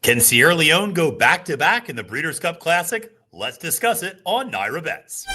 Can Sierra Leone go back-to-back in the Breeders' Cup Classic? Let's discuss it on NYRA Bets.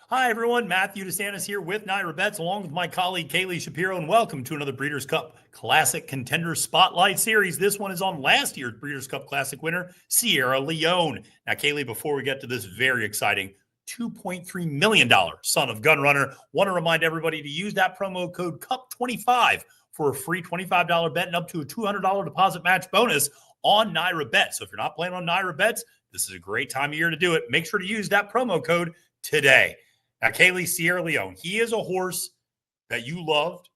Hi, everyone. Matthew DeSantis here with NYRA Bets, along with my colleague Kaylie Shapiro, and welcome to another Breeders' Cup Classic Contender Spotlight Series. This one is on last year's Breeders' Cup Classic winner, Sierra Leone. Now, Kaylie, before we get to this very exciting $2.3 million son of gun runner, want to remind everybody to use that promo code CUP25 for a free $25 bet and up to a $200 deposit match bonus on NYRA Bets. So if you're not playing on NYRA Bets, this is a great time of year to do it. Make sure to use that promo code today. Now, Kaylie, Sierra Leone, he is a horse that you loved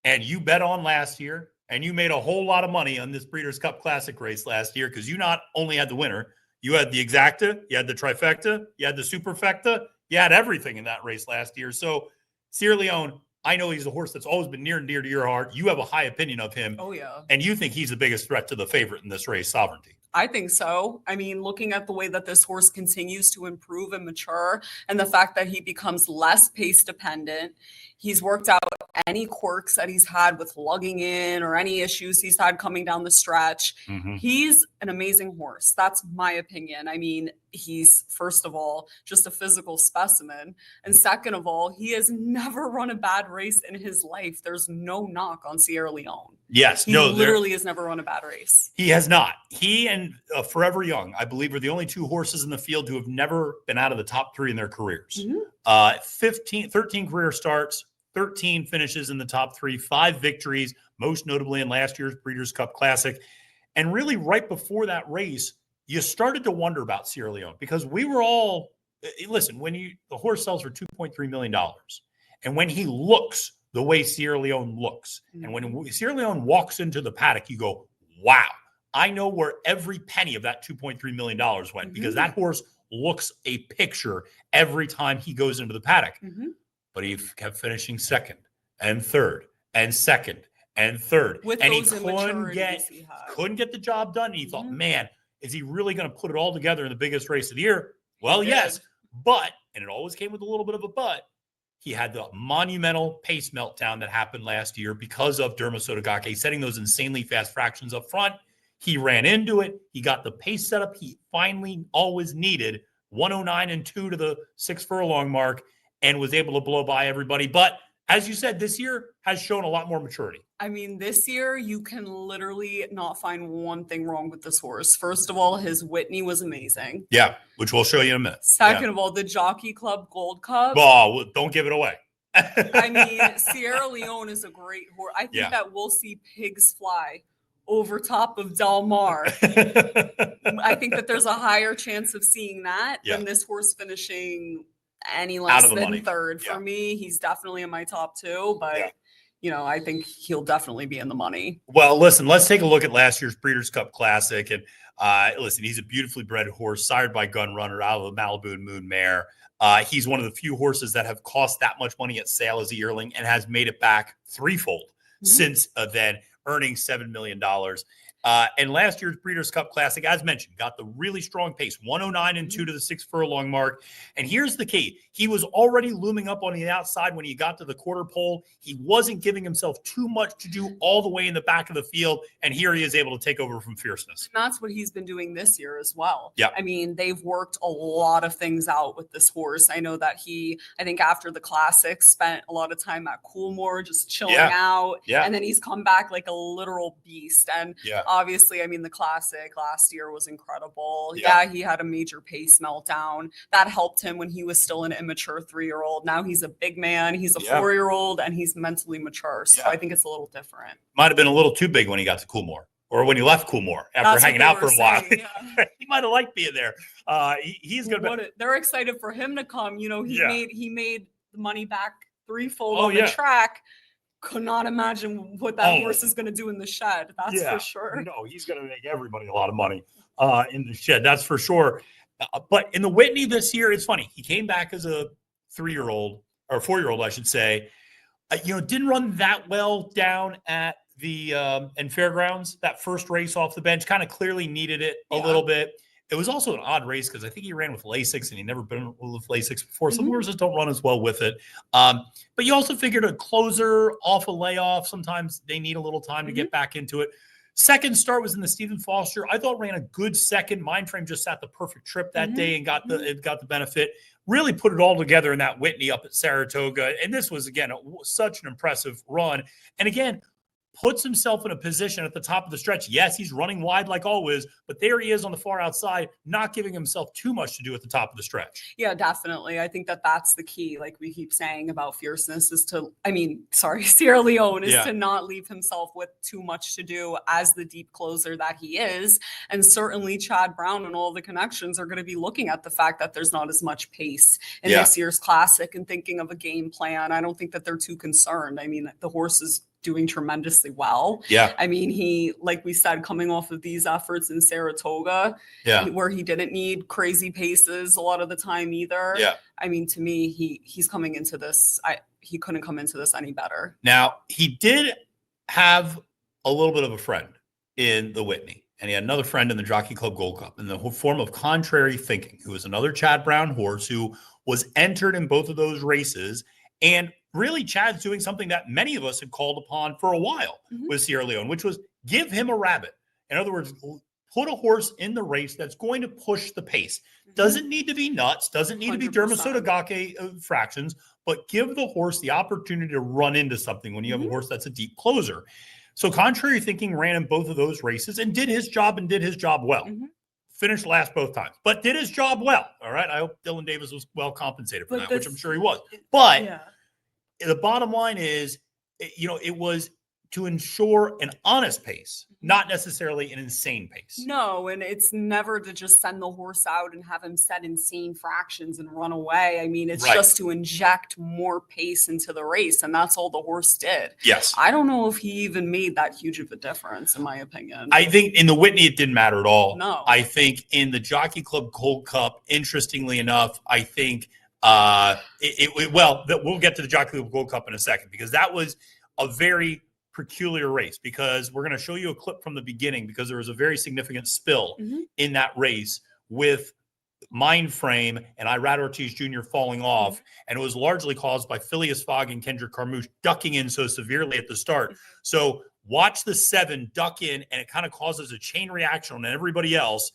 and you bet on last year, and you made a whole lot of money on this Breeders' Cup Classic race last year because you not only had the winner, you had the exacta, you had the trifecta, you had the superfecta, you had everything in that race last year. So, Sierra Leone, I know he's a horse that's always been near and dear to your heart. You have a high opinion of him. Oh, yeah. And you think he's the biggest threat to the favorite in this race, Sovereignty. I think so. I mean, looking at the way that this horse continues to improve and mature, and the fact that he becomes less pace dependent, he's worked out any quirks that he's had with lugging in or any issues he's had coming down the stretch. He's an amazing horse. That's my opinion. I mean, he's, first of all, just a physical specimen. And second of all, he has never run a bad race in his life. There's no knock on Sierra Leone. Yes. He literally has never run a bad race. He has not. He and Forever Young, I believe, are the only two horses in the field who have never been out of the top three in their careers. 13 career starts, 13 finishes in the top three, 5 victories, most notably in last year's Breeders' Cup Classic. And really right before that race, you started to wonder about Sierra Leone because we were all, listen, when the horse sells for $2.3 million and when he looks the way Sierra Leone looks, and when Sierra Leone walks into the paddock, you go, wow, I know where every penny of that $2.3 million went because that horse looks a picture every time he goes into the paddock. But he kept finishing second and third and second and third. With and he those couldn't get the job done. And he thought, man, is he really going to put it all together in the biggest race of the year? Well, yes, but, and it always came with a little bit of a but, he had the monumental pace meltdown that happened last year because of Dermasotogake setting those insanely fast fractions up front. He ran into it. He got the pace set up he finally always needed, 109 and 2 to the 6 furlong mark, and was able to blow by everybody. But as you said, this year has shown a lot more maturity. I mean, this year you can literally not find one thing wrong with this horse. First of all, his Whitney was amazing. Yeah, which we'll show you in a minute. Second of all, the Jockey Club Gold Cup. Oh, don't give it away. I mean, Sierra Leone is a great horse. I think that we'll see pigs fly over top of Del Mar. I think that there's a higher chance of seeing that than this horse finishing any less than third. For me, he's definitely in my top 2, but you know, I think he'll definitely be in the money. Well, listen, let's take a look at last year's Breeders' Cup Classic. And listen, he's a beautifully bred horse, sired by Gun Runner out of the Malibu and Moon Mare. He's one of the few horses that have cost that much money at sale as a yearling and has made it back threefold since then, earning $7 million. And last year's Breeders' Cup Classic, as mentioned, got the really strong pace, 109 and 2 to the 6 furlong mark. And here's the key. He was already looming up on the outside when he got to the quarter pole. He wasn't giving himself too much to do all the way in the back of the field. And here he is able to take over from Fierceness. And that's what he's been doing this year as well. Yeah. I mean, they've worked a lot of things out with this horse. I know that I think after the Classic, spent a lot of time at Coolmore, just chilling out. Yeah. And then he's come back like a literal beast. And obviously, I mean, the Classic last year was incredible. Yeah, he had a major pace meltdown. That helped him when he was still an immature 3-year-old. Now he's a big man. He's a 4-year-old, and he's mentally mature. So I think it's a little different. Might have been a little too big when he got to Coolmore, or when he left Coolmore after hanging out for a while. He might have liked being there. He's going to be. They're excited for him to come. You know, he made the money back threefold on the track. Could not imagine what that horse is going to do in the shed. That's for sure. No, he's going to make everybody a lot of money in the shed. That's for sure. But in the Whitney this year, it's funny. He came back as a 3-year-old or 4-year-old, I should say. Didn't run that well down at the in Fairgrounds. That first race off the bench kind of clearly needed it a little bit. It was also an odd race because I think he ran with Lasix and he'd never been with Lasix before. Some Mhm. horses don't run as well with it. But you also figured a closer off a layoff. Sometimes they need a little time to get back into it. Second start was in the Stephen Foster. I thought ran a good second. Mind Frame just sat the perfect trip that day and got the benefit. Really put it all together in that Whitney up at Saratoga. And this was, again, such an impressive run. And again, puts himself in a position at the top of the stretch. Yes, he's running wide like always, but there he is on the far outside, not giving himself too much to do at the top of the stretch. Yeah, definitely. I think that that's the key, like we keep saying about fierceness, is to, Sierra Leone is to not leave himself with too much to do as the deep closer that he is. And certainly Chad Brown and all the connections are going to be looking at the fact that there's not as much pace in this year's classic and thinking of a game plan. I don't think that they're too concerned. I mean, the horse is doing tremendously well. Yeah. I mean, he, like we said, coming off of these efforts in Saratoga, where he didn't need crazy paces a lot of the time either. Yeah. I mean, to me, he's coming into this. He couldn't come into this any better. Now, he did have a little bit of a friend in the Whitney, and he had another friend in the Jockey Club Gold Cup in the form of Contrary Thinking, who was another Chad Brown horse who was entered in both of those races. And really, Chad's doing something that many of us had called upon for a while with Sierra Leone, which was give him a rabbit. In other words, put a horse in the race that's going to push the pace. Doesn't need to be nuts, doesn't need to be 100%. Dermasotogake fractions, but give the horse the opportunity to run into something when you have a horse that's a deep closer. So Contrary Thinking ran in both of those races and did his job well. Finished last both times, but did his job well. All right. I hope Dylan Davis was well compensated for that, which I'm sure he was. But the bottom line is, it was to ensure an honest pace, not necessarily an insane pace. No, and it's never to just send the horse out and have him set insane fractions and run away. I mean, it's just to inject more pace into the race, and that's all the horse did. Yes. I don't know if he even made that huge of a difference, in my opinion. I think in the Whitney, it didn't matter at all. No. I think in the Jockey Club Gold Cup, interestingly enough, I think we'll get to the Jockey Club Gold Cup in a second, because that was a very peculiar race, because we're going to show you a clip from the beginning, because there was a very significant spill in that race with Mind Frame and Irad Ortiz Jr. falling off. And it was largely caused by Phileas Fogg and Kendrick Carmouche ducking in so severely at the start. So watch the 7 duck in, and it kind of causes a chain reaction on everybody else.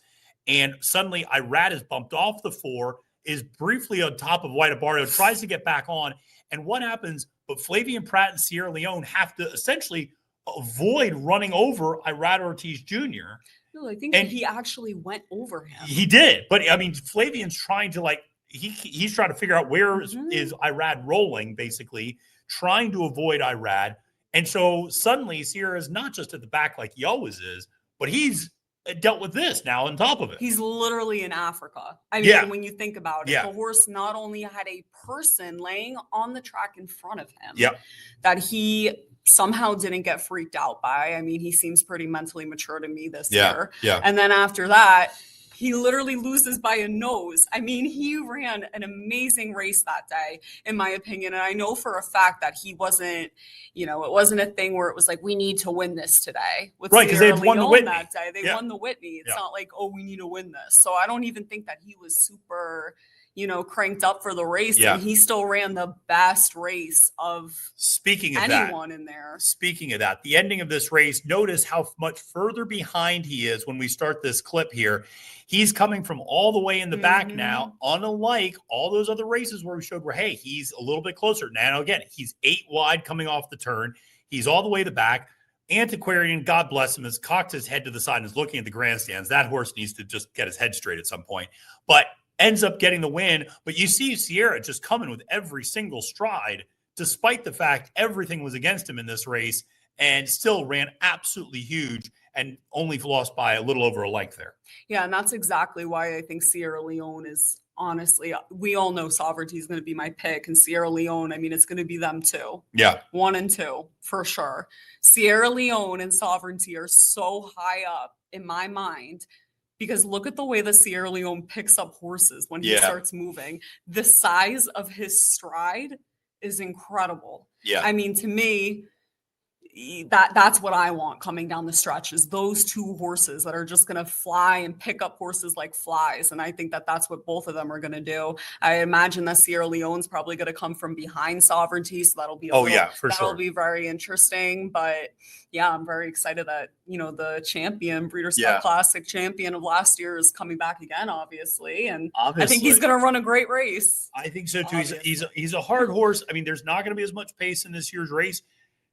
And suddenly Irad is bumped off the 4, is briefly on top of White Barrio, tries to get back on. And what happens? But Flavian Pratt and Sierra Leone have to essentially avoid running over Irad Ortiz Jr. No, I think he actually went over him. He did. But I mean, Flavian's trying to he's trying to figure out where is Irad rolling, basically, trying to avoid Irad. And so suddenly Sierra is not just at the back like he always is, but he's dealt with this now on top of it. He's literally in Africa. I mean, when you think about it, the horse not only had a person laying on the track in front of him that he somehow didn't get freaked out by. I mean, he seems pretty mentally mature to me this year. And then after that, he literally loses by a nose. I mean, he ran an amazing race that day, in my opinion. And I know for a fact that he wasn't, it wasn't a thing where it was like, we need to win this today. Right, because they had won the Whitney that day. They won the Whitney. It's not like, oh, we need to win this. So I don't even think that he was super, cranked up for the race. And he still ran the best race of anyone in there. Speaking of that, the ending of this race, notice how much further behind he is when we start this clip here. He's coming from all the way in the back now, unlike all those other races where we showed where, hey, he's a little bit closer. Now, again, he's 8 wide coming off the turn. He's all the way to the back. Antiquarian, God bless him, has cocked his head to the side and is looking at the grandstands. That horse needs to just get his head straight at some point. But ends up getting the win. But you see Sierra just coming with every single stride, despite the fact everything was against him in this race, and still ran absolutely huge and only lost by a little over a length there. Yeah, and that's exactly why I think Sierra Leone is, honestly, we all know Sovereignty is going to be my pick, and Sierra Leone, I mean, it's going to be them too. Yeah. 1 and 2, for sure. Sierra Leone and Sovereignty are so high up in my mind, because look at the way the Sierra Leone picks up horses when he starts moving. The size of his stride is incredible. Yeah. I mean, to me, that's what I want coming down the stretch, is those two horses that are just going to fly and pick up horses like flies. And I think that that's what both of them are going to do. I imagine that Sierra Leone's probably going to come from behind Sovereignty. So that'll be, that'll be very interesting. But yeah, I'm very excited that, you know, the champion, Breeders' Cup Classic champion of last year is coming back again, obviously. And I think he's going to run a great race. I think so too. He's a hard horse. I mean, there's not going to be as much pace in this year's race.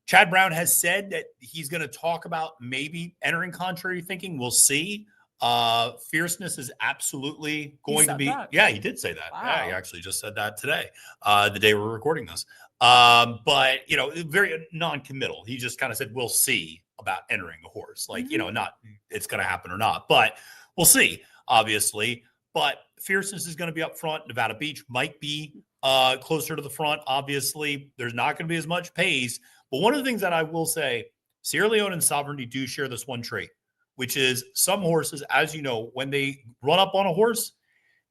Chad Brown has said that he's going to talk about maybe entering contrary thinking. We'll see. Fierceness is absolutely going to be. That. Yeah, he did say that. Wow. Yeah, he actually just said that today, the day we're recording this. But, you know, very non-committal. He just kind of said, we'll see about entering a horse. Like, you know, not it's going to happen or not, but we'll see, obviously. But Fierceness is going to be up front. Nevada Beach might be closer to the front. Obviously, there's not going to be as much pace. But one of the things that I will say, Sierra Leone and Sovereignty do share this one trait, which is some horses, as you know, when they run up on a horse,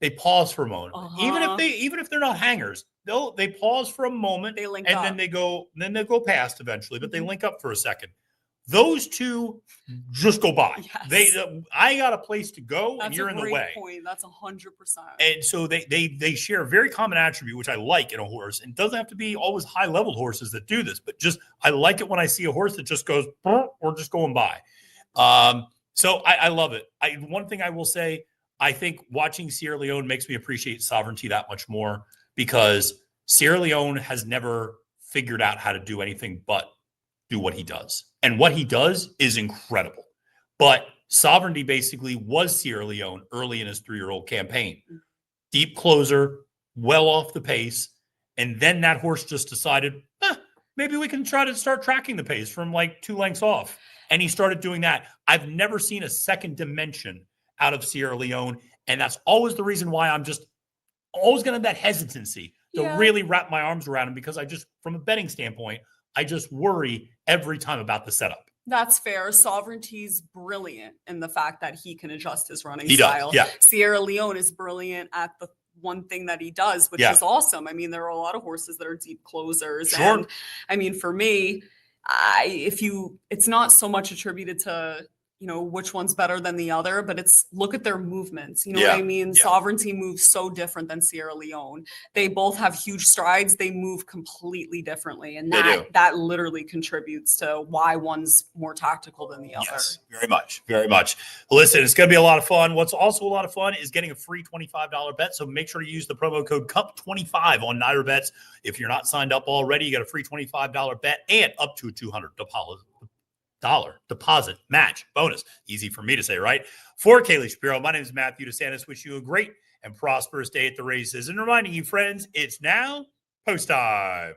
they pause for a moment. Even if they're not hangers, they pause for a moment, they link and up. then they go past eventually, but they link up for a second. Those two just go by. Yes. I got a place to go, That's and you're in the way. That's a great point. That's 100%. And so they share a very common attribute, which I like in a horse. And it doesn't have to be always high-level horses that do this, but just I like it when I see a horse that just goes or just going by. So I love it. One thing I will say, I think watching Sierra Leone makes me appreciate Sovereignty that much more, because Sierra Leone has never figured out how to do anything but do what he does. And what he does is incredible. But Sovereignty basically was Sierra Leone early in his 3-year-old campaign. Deep closer, well off the pace. And then that horse just decided, maybe we can try to start tracking the pace from like 2 lengths off. And he started doing that. I've never seen a second dimension out of Sierra Leone. And that's always the reason why I'm just always going to have that hesitancy to really wrap my arms around him, because I just, from a betting standpoint, I just worry every time about the setup. That's fair. Sovereignty's brilliant in the fact that he can adjust his running style. Yeah. Sierra Leone is brilliant at the one thing that he does, which is awesome. I mean, there are a lot of horses that are deep closers. Sure. And I mean, for me, it's not so much attributed to, you know, which one's better than the other, but it's look at their movements. You know what I mean? Sovereignty moves so different than Sierra Leone. They both have huge strides. They move completely differently. And that literally contributes to why one's more tactical than the other. Yes, very much. Very much. Well, listen, it's going to be a lot of fun. What's also a lot of fun is getting a free $25 bet. So make sure to use the promo code CUP25 on NYRA Bets. If you're not signed up already, you got a free $25 bet and up to $200 deposit match bonus. Easy for me to say, right? For Kaylie Shapiro, my name is Matthew DeSantis. Wish you a great and prosperous day at the races. And reminding you, friends, it's now post time.